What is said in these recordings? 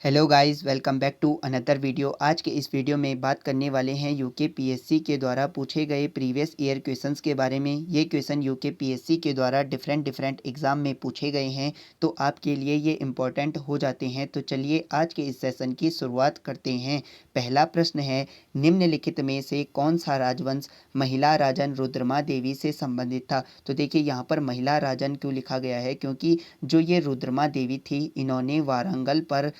Hello guys, welcome back to another video. आज के इस वीडियो में बात करने वाले हैं यूके पीएससी के द्वारा पूछे गए प्रीवियस ईयर क्वेश्चंस के बारे में। ये क्वेश्चन यूके पीएससी के द्वारा डिफरेंट एग्ज़ाम में पूछे गए हैं, तो आपके लिए ये इम्पोर्टेंट हो जाते हैं। तो चलिए आज के इस सेशन की शुरुआत करते हैं। पहला प्रश्न है, निम्नलिखित में से कौन सा राजवंश महिला राजन रुद्रमा देवी से संबंधित था। तो देखिए यहाँ पर महिला राजन क्यों लिखा गया है, क्योंकि जो ये रुद्रमा देवी थी, इन्होंने वारंगल पर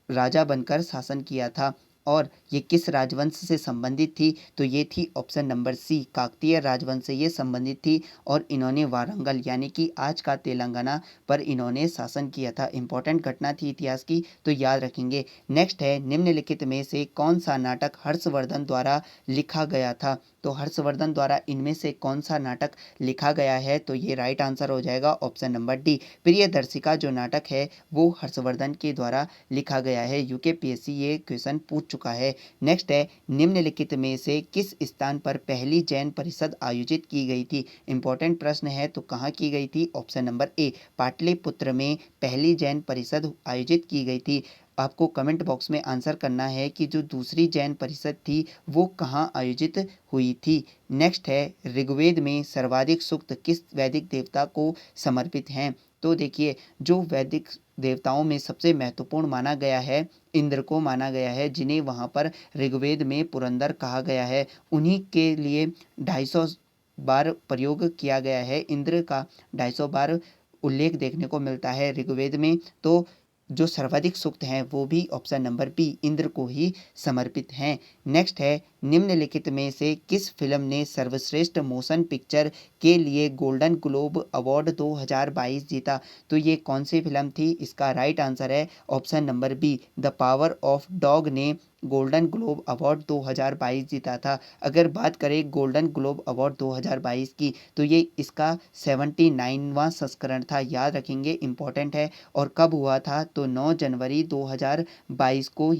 राजा बनकर शासन किया था। और ये किस राजवंश से संबंधित थी, तो ये थी ऑप्शन नंबर सी, काकतीय राजवंश से ये संबंधित थी। और इन्होंने वारंगल यानी कि आज का तेलंगाना पर इन्होंने शासन किया था। इंपॉर्टेंट घटना थी इतिहास की, तो याद रखेंगे। नेक्स्ट है, निम्नलिखित में से कौन सा नाटक हर्षवर्धन द्वारा लिखा गया था। तो हर्षवर्धन द्वारा इनमें से कौन सा नाटक लिखा गया है, तो ये राइट आंसर हो जाएगा ऑप्शन नंबर डी। प्रियदर्शिका जो नाटक है वो हर्षवर्धन के द्वारा लिखा गया है। यूकेपीएससी ये क्वेश्चन पूछ चुका है। नेक्स्ट है, निम्नलिखित में से किस स्थान पर पहली जैन परिषद आयोजित की गई थी। इंपॉर्टेंट प्रश्न है, तो कहाँ की गई थी। ऑप्शन नंबर ए, पाटलिपुत्र में पहली जैन परिषद आयोजित की गई थी। आपको कमेंट बॉक्स में आंसर करना है कि जो दूसरी जैन परिषद थी वो कहाँ आयोजित हुई थी। नेक्स्ट है, ऋग्वेद में सर्वाधिक सूक्त किस वैदिक देवता को समर्पित हैं। तो देखिए, जो वैदिक देवताओं में सबसे महत्वपूर्ण माना गया है, इंद्र को माना गया है, जिन्हें वहाँ पर ऋग्वेद में पुरंदर कहा गया है। उन्हीं के लिए 250 बार प्रयोग किया गया है। इंद्र का 250 बार उल्लेख देखने को मिलता है ऋग्वेद में। तो जो सर्वाधिक सूक्त हैं वो भी ऑप्शन नंबर बी, इंद्र को ही समर्पित हैं। नेक्स्ट है, निम्नलिखित में से किस फिल्म ने सर्वश्रेष्ठ मोशन पिक्चर के लिए गोल्डन ग्लोब अवार्ड 2022 जीता। तो ये कौन सी फिल्म थी, इसका राइट आंसर है option number B, the Power of Dog ने गोल्डन ग्लोब अवार्ड 2022 जीता था। अगर बात करें गोल्डन ग्लोब अवार्ड 2022 की, तो ये इसका 79वां संस्करण था। याद रखेंगे, इंपॉर्टेंट है। और कब हुआ था, तो 9 जनवरी 2022 को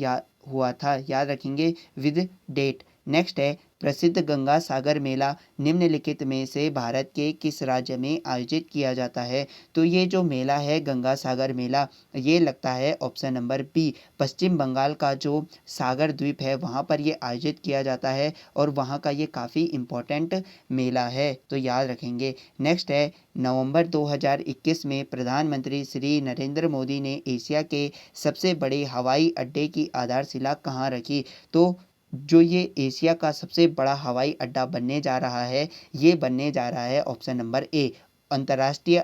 हुआ था। याद रखेंगे विद डेट। नेक्स्ट है, प्रसिद्ध गंगा सागर मेला निम्नलिखित में से भारत के किस राज्य में आयोजित किया जाता है। तो ये जो मेला है गंगा सागर मेला, ये लगता है ऑप्शन नंबर बी, पश्चिम बंगाल का जो सागर द्वीप है वहाँ पर ये आयोजित किया जाता है। और वहाँ का ये काफ़ी इम्पोर्टेंट मेला है, तो याद रखेंगे। नेक्स्ट है, नवंबर 2021 में प्रधानमंत्री श्री नरेंद्र मोदी ने एशिया के सबसे बड़े हवाई अड्डे की आधारशिला कहाँ रखी। तो जो ये एशिया का सबसे बड़ा हवाई अड्डा बनने जा रहा है, ये बनने जा रहा है ऑप्शन नंबर ए, अंतर्राष्ट्रीय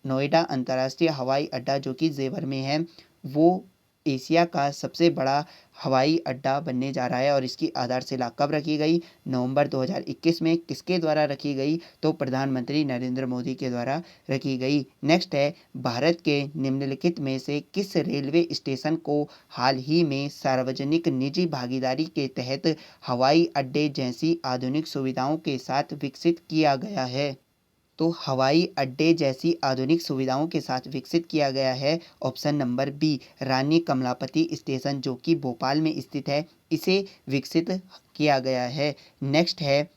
नोएडा अंतर्राष्ट्रीय हवाई अड्डा जो कि जेवर में है, वो एशिया का सबसे बड़ा हवाई अड्डा बनने जा रहा है। और इसकी आधारशिला कब रखी गई, नवंबर 2021 में। किसके द्वारा रखी गई, तो प्रधानमंत्री नरेंद्र मोदी के द्वारा रखी गई। नेक्स्ट है, भारत के निम्नलिखित में से किस रेलवे स्टेशन को हाल ही में सार्वजनिक निजी भागीदारी के तहत हवाई अड्डे जैसी आधुनिक सुविधाओं के साथ विकसित किया गया है। तो हवाई अड्डे जैसी आधुनिक सुविधाओं के साथ विकसित किया गया है ऑप्शन नंबर बी, रानी कमलापति स्टेशन जो कि भोपाल में स्थित है, इसे विकसित किया गया है। नेक्स्ट है,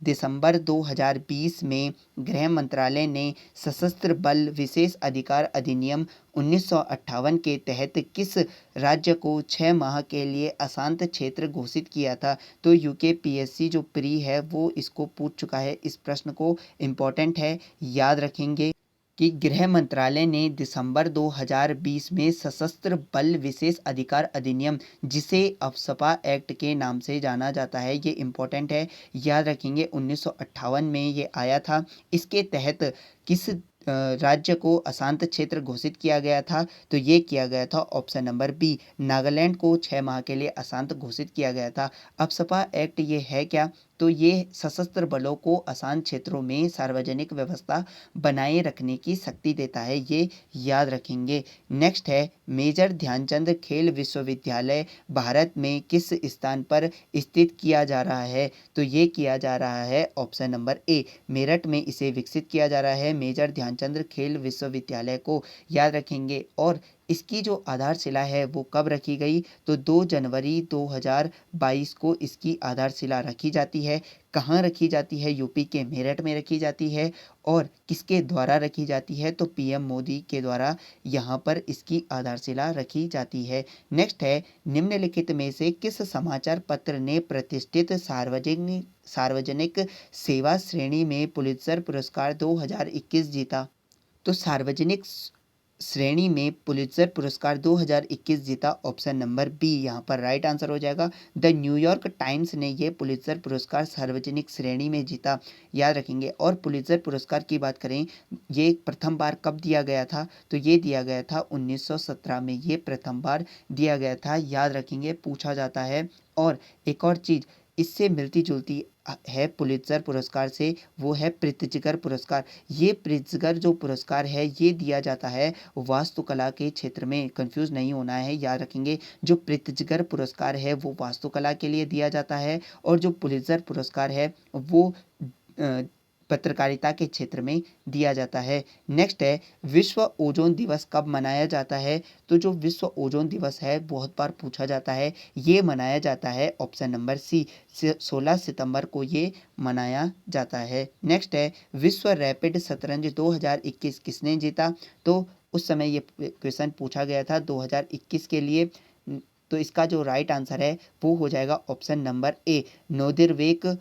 दिसंबर 2020 में गृह मंत्रालय ने सशस्त्र बल विशेष अधिकार अधिनियम 1958 के तहत किस राज्य को 6 माह के लिए अशांत क्षेत्र घोषित किया था। तो यूकेपीएससी जो प्री है वो इसको पूछ चुका है। इस प्रश्न को इम्पोर्टेंट है, याद रखेंगे कि गृह मंत्रालय ने दिसंबर 2020 में सशस्त्र बल विशेष अधिकार अधिनियम, जिसे अफस्पा एक्ट के नाम से जाना जाता है, ये इम्पोर्टेंट है, याद रखेंगे। 1958 में ये आया था। इसके तहत किस राज्य को अशांत क्षेत्र घोषित किया गया था, तो ये किया गया था ऑप्शन नंबर बी, नागालैंड को 6 माह के लिए अशांत घोषित किया गया था। अफस्पा एक्ट ये है क्या, तो ये सशस्त्र बलों को अशांत क्षेत्रों में सार्वजनिक व्यवस्था बनाए रखने की शक्ति देता है, ये याद रखेंगे। नेक्स्ट है, मेजर ध्यानचंद खेल विश्वविद्यालय भारत में किस स्थान पर स्थित किया जा रहा है। तो ये किया जा रहा है ऑप्शन नंबर ए, मेरठ में इसे विकसित किया जा रहा है, मेजर ध्यानचंद खेल विश्वविद्यालय को, याद रखेंगे। और इसकी जो आधारशिला है वो कब रखी गई, तो 2 जनवरी 2022 को इसकी आधारशिला रखी जाती है। कहाँ रखी जाती है, यूपी के मेरठ में रखी जाती है। और किसके द्वारा रखी जाती है, तो पीएम मोदी के द्वारा यहाँ पर इसकी आधारशिला रखी जाती है। नेक्स्ट है, निम्नलिखित में से किस समाचार पत्र ने प्रतिष्ठित सार्वजनिक सार्वजनिक सेवा श्रेणी में पुलित्जर पुरस्कार 2021 जीता। तो सार्वजनिक श्रेणी में पुलित्जर पुरस्कार 2021 जीता, ऑप्शन नंबर बी यहाँ पर राइट आंसर हो जाएगा। द न्यूयॉर्क टाइम्स ने ये पुलित्जर पुरस्कार सार्वजनिक श्रेणी में जीता, याद रखेंगे। और पुलित्जर पुरस्कार की बात करें, ये प्रथम बार कब दिया गया था, तो ये दिया गया था 1917 में, ये प्रथम बार दिया गया था, याद रखेंगे, पूछा जाता है। और एक और चीज़ इससे मिलती जुलती है पुलित्जर पुरस्कार से, वो है प्रित्जकर पुरस्कार। ये प्रित्जकर जो पुरस्कार है ये दिया जाता है वास्तुकला के क्षेत्र में, कंफ्यूज नहीं होना है, याद रखेंगे। जो प्रित्जकर पुरस्कार है वो वास्तुकला के लिए दिया जाता है, और जो पुलित्जर पुरस्कार है वो पत्रकारिता के क्षेत्र में दिया जाता है। नेक्स्ट है, विश्व ओजोन दिवस कब मनाया जाता है, तो जो विश्व ओजोन दिवस है बहुत बार पूछा जाता है, ये मनाया जाता है ऑप्शन नंबर सी, 16 सितंबर को ये मनाया जाता है। नेक्स्ट है, विश्व रैपिड शतरंज 2021 किसने जीता, तो उस समय ये क्वेश्चन पूछा गया था 2021 के लिए। तो इसका जो राइट आंसर है वो हो जाएगा ऑप्शन नंबर ए, नोदिरबेक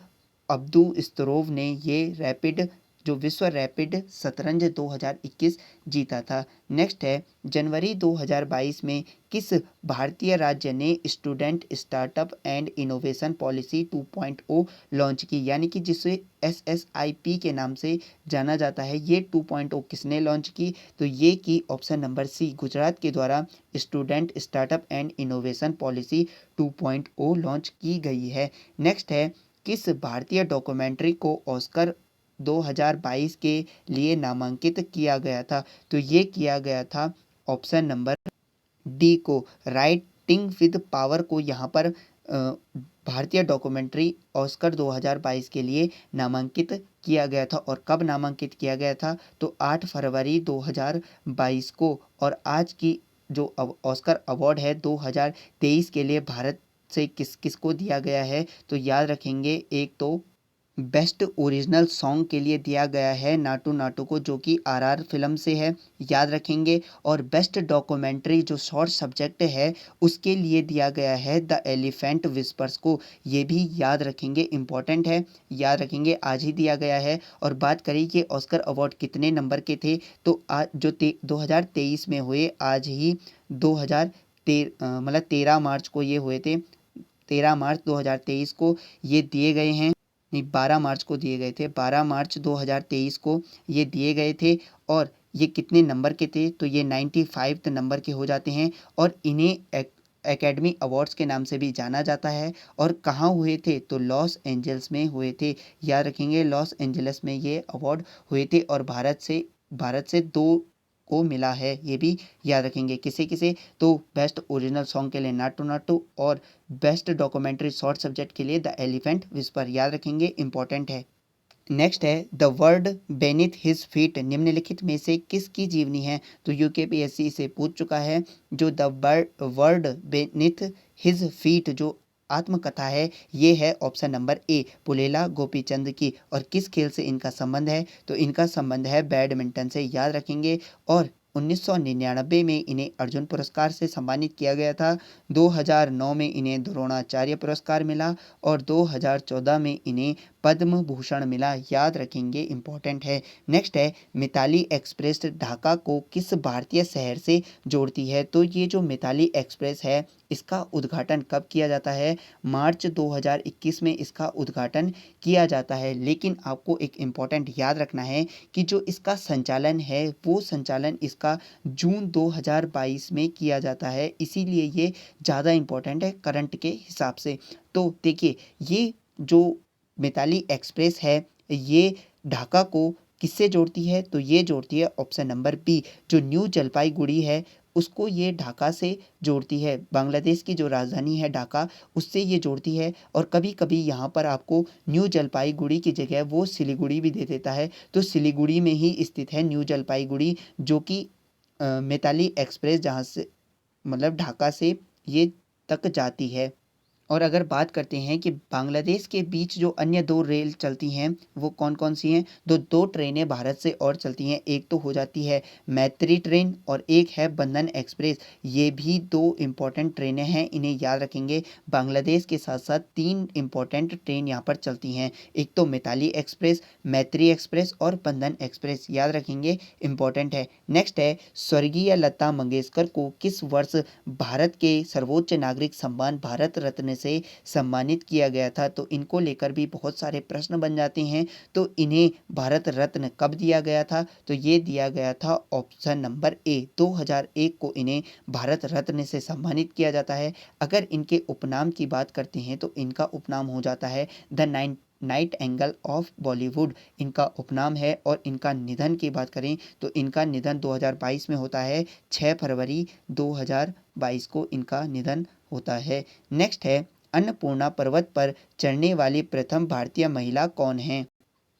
अब्दुस्तरोव ने ये रैपिड जो विश्व रैपिड शतरंज 2021 जीता था। नेक्स्ट है, जनवरी 2022 में किस भारतीय राज्य ने student startup and innovation policy 2.0 launch की, यानी कि जिसे SSIP के नाम से जाना जाता है, ये 2.0 किसने लॉन्च की, तो ये की ऑप्शन नंबर सी, गुजरात के द्वारा student startup and innovation policy 2.0 launch की गई है। नेक्स्ट है, किस भारतीय डॉक्यूमेंट्री को ऑस्कर 2022 के लिए नामांकित किया गया था, तो ये किया गया था ऑप्शन नंबर डी को, राइटिंग विद पावर को यहाँ पर भारतीय डॉक्यूमेंट्री ऑस्कर 2022 के लिए नामांकित किया गया था। और कब नामांकित किया गया था, तो 8 फरवरी 2022 को। और आज की जो ऑस्कर अवार्ड है 2023 के लिए भारत से किस किस को दिया गया है, तो याद रखेंगे, एक तो बेस्ट ओरिजिनल सॉन्ग के लिए दिया गया है नाटू नाटू को, जो कि RR फिल्म से है, याद रखेंगे। और बेस्ट डॉक्यूमेंट्री जो शॉर्ट सब्जेक्ट है उसके लिए दिया गया है द एलिफेंट विस्पर्स को, ये भी याद रखेंगे, इम्पॉर्टेंट है, याद रखेंगे, आज ही दिया गया है। और बात करें कि ऑस्कर अवार्ड कितने नंबर के थे, तो आज जो 2023 में हुए, आज ही 13 मार्च को ये हुए थे, 13 मार्च 2023 को ये दिए गए हैं, नहीं 12 मार्च को दिए गए थे, 12 मार्च 2023 को ये दिए गए थे। और ये कितने नंबर के थे, तो ये 95 नंबर के हो जाते हैं। और इन्हें एकेडमी अवार्ड्स के नाम से भी जाना जाता है। और कहाँ हुए थे, तो लॉस एंजल्स में हुए थे, याद रखेंगे, लॉस एंजल्स में ये अवार्ड हुए थे। और भारत से 2 को मिला है, ये भी याद रखेंगे, किसे किसे, तो बेस्ट ओरिजिनल सॉन्ग के लिए नाटू नाटू, और बेस्ट डॉक्यूमेंट्री शॉर्ट सब्जेक्ट के लिए द एलिफेंट विस्पर, याद रखेंगे, इंपॉर्टेंट है। नेक्स्ट है, the word beneath his feet निम्नलिखित में से किसकी जीवनी है, तो UKPSC से पूछ चुका है। जो the word beneath his feet जो आत्मकथा है, ये है option number A, Pullela Gopichand की। और किस खेल से इनका संबंध है, तो इनका संबंध है बैडमिंटन से, याद रखेंगे। और 1999 में इन्हें अर्जुन पुरस्कार से सम्मानित किया गया था, 2009 में इन्हें द्रोणाचार्य पुरस्कार मिला, और 2014 में इन्हें पद्म भूषण मिला, याद रखेंगे, इंपॉर्टेंट है। नेक्स्ट है, मिताली एक्सप्रेस ढाका को किस भारतीय शहर से जोड़ती है, तो ये जो मिताली एक्सप्रेस है इसका उद्घाटन कब किया जाता है, मार्च 2021 में इसका उद्घाटन किया जाता है। लेकिन आपको एक इम्पॉर्टेंट याद रखना है कि जो इसका संचालन है वो संचालन इसका जून 2022 में किया जाता है, इसीलिए ये ज़्यादा इम्पॉर्टेंट है करंट के हिसाब से। तो देखिए, ये जो मिताली एक्सप्रेस है ये ढाका को किससे जोड़ती है, तो ये जोड़ती है ऑप्शन नंबर बी, जो न्यू जलपाईगुड़ी है उसको ये ढाका से जोड़ती है, बांग्लादेश की जो राजधानी है ढाका उससे ये जोड़ती है। और कभी कभी यहाँ पर आपको न्यू जलपाईगुड़ी की जगह वो सिलीगुड़ी भी दे देता है, तो सिलीगुड़ी में ही स्थित है न्यू जलपाईगुड़ी, जो कि मिताली एक्सप्रेस जहाँ से मतलब ढाका से ये तक जाती है। और अगर बात करते हैं कि बांग्लादेश के बीच जो अन्य 2 रेल चलती हैं वो कौन-कौन सी हैं? तो 2 ट्रेनें भारत से और चलती हैं। एक तो हो जाती है मैत्री ट्रेन और एक है बंधन एक्सप्रेस। ये भी 2 इम्पोर्टेंट ट्रेनें हैं, इन्हें याद रखेंगे। बांग्लादेश के साथ-साथ 3 इम्पोर्टेंट ट्रेन यहाँ पर चलती हैं। एक तो मिताली एक्सप्रेस, मैत्री एक्सप्रेस और बंधन एक्सप्रेस, याद रखेंगे, इम्पोर्टेंट है। नेक्स्ट है स्वर्गीय लता मंगेशकर को किस वर्ष भारत के सर्वोच्च नागरिक सम्मान भारत रत्न से सम्मानित किया गया था? तो इनको लेकर भी बहुत सारे प्रश्न बन जाते हैं। तो इन्हें भारत रत्न कब दिया गया था? तो ये दिया गया था ऑप्शन नंबर ए 2001 को इन्हें भारत रत्न से सम्मानित किया जाता है। अगर इनके उपनाम की बात करते हैं तो इनका उपनाम हो जाता है the night angle of Bollywood, इनका उपनाम है। और इनका निधन की बात करें तो इनका निधन 2022 में होता है। 6 फरवरी 2022 को इनका निधन होता है। नेक्स्ट है अन्नपूर्णा पर्वत पर चढ़ने वाली प्रथम भारतीय महिला कौन है?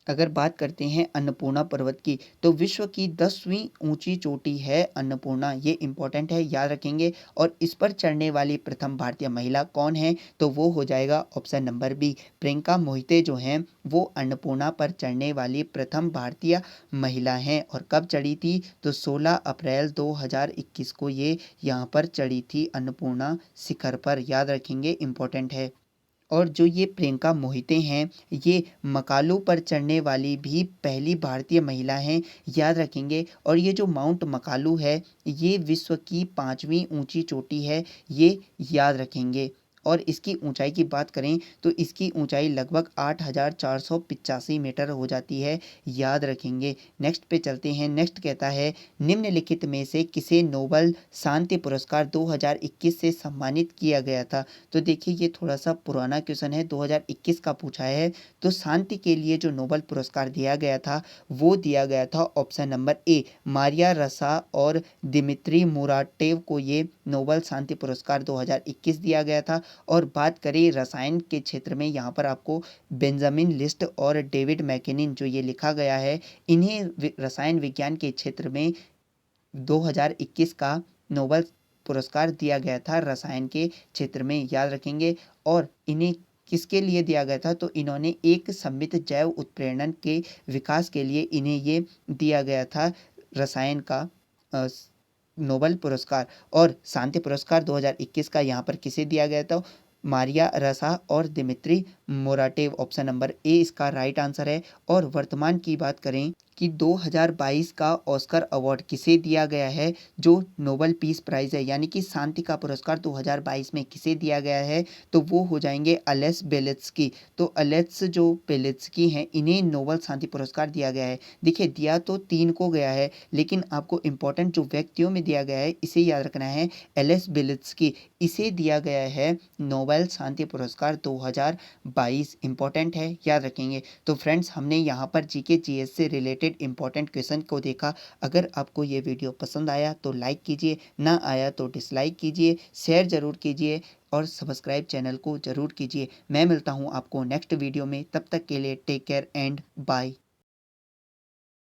अगर बात करते हैं अन्नपूर्णा पर्वत की तो विश्व की 10वीं ऊंची चोटी है अन्नपूर्णा, ये इंपॉर्टेंट है, याद रखेंगे। और इस पर चढ़ने वाली प्रथम भारतीय महिला कौन है? तो वो हो जाएगा option number B, Priyanka Mohite जो हैं वो अन्नपूर्णा पर चढ़ने वाली प्रथम भारतीय महिला हैं। और कब चढ़ी थी? तो 16 अप्रैल 2021 को ये यहाँ पर चढ़ी थी अन्नपूर्णा शिखर पर, याद रखेंगे, इम्पोर्टेंट है। और जो ये प्रियंका मोहिते हैं ये मकालू पर चढ़ने वाली भी पहली भारतीय महिला हैं, याद रखेंगे। और ये जो माउंट मकालू है ये विश्व की 5वीं ऊंची चोटी है, ये याद रखेंगे। और इसकी ऊंचाई की बात करें तो इसकी ऊंचाई लगभग 8,485 मीटर हो जाती है, याद रखेंगे। नेक्स्ट पे चलते हैं। नेक्स्ट कहता है निम्नलिखित में से किसे नोबल शांति पुरस्कार 2021 से सम्मानित किया गया था? तो देखिए ये थोड़ा सा पुराना क्वेश्चन है, 2021 का पूछा है। तो शांति के लिए जो नोबल पुरस्कार दिया गया था वो दिया गया था ऑप्शन नंबर ए, मारिया रसा और दिमित्री मुराटेव को ये नोबल शांति पुरस्कार 2021 दिया गया था। और बात करें रसायन के क्षेत्र में, यहाँ पर आपको बेंजामिन लिस्ट और डेविड मैकेनिन जो ये लिखा गया है, इन्हें रसायन विज्ञान के क्षेत्र में 2021 का नोबल पुरस्कार दिया गया था रसायन के क्षेत्र में, याद रखेंगे। और इन्हें किसके लिए दिया गया था? तो इन्होंने एक सममित जैव उत्प्रेरण के विकास के लिए इन्हें ये दिया गया था रसायन का नोबल पुरस्कार। और शांति पुरस्कार 2021 का यहाँ पर किसे दिया गया था? मारिया रसा और दिमित्री मोराटेव, ऑप्शन नंबर ए इसका राइट आंसर है। और वर्तमान की बात करें कि 2022 का ऑस्कर अवार्ड किसे दिया गया है? जो नोबल पीस प्राइज़ है यानी कि शांति का पुरस्कार 2022 में किसे दिया गया है? तो वो हो जाएंगे अलेस बेलित्स्की। तो अलेस जो बेलित्स्की हैं इन्हें नोबल शांति पुरस्कार दिया गया है। देखिए दिया तो 3 को गया है लेकिन आपको इम्पोर्टेंट जो व्यक्तियों में दिया गया है इसे याद रखना है, एलेस बेलित्स्की, इसे दिया गया है नोबल शांति पुरस्कार 2022, इम्पोर्टेंट है, याद रखेंगे। तो फ्रेंड्स हमने यहाँ पर जीके जीएस से रिलेटेड इंपॉर्टेंट क्वेश्चन को देखा। अगर आपको ये वीडियो पसंद आया तो लाइक कीजिए, ना आया तो डिसलाइक कीजिए, शेयर ज़रूर कीजिए और सब्सक्राइब चैनल को ज़रूर कीजिए। मैं मिलता हूँ आपको नेक्स्ट वीडियो में, तब तक के लिए टेक केयर एंड बाय।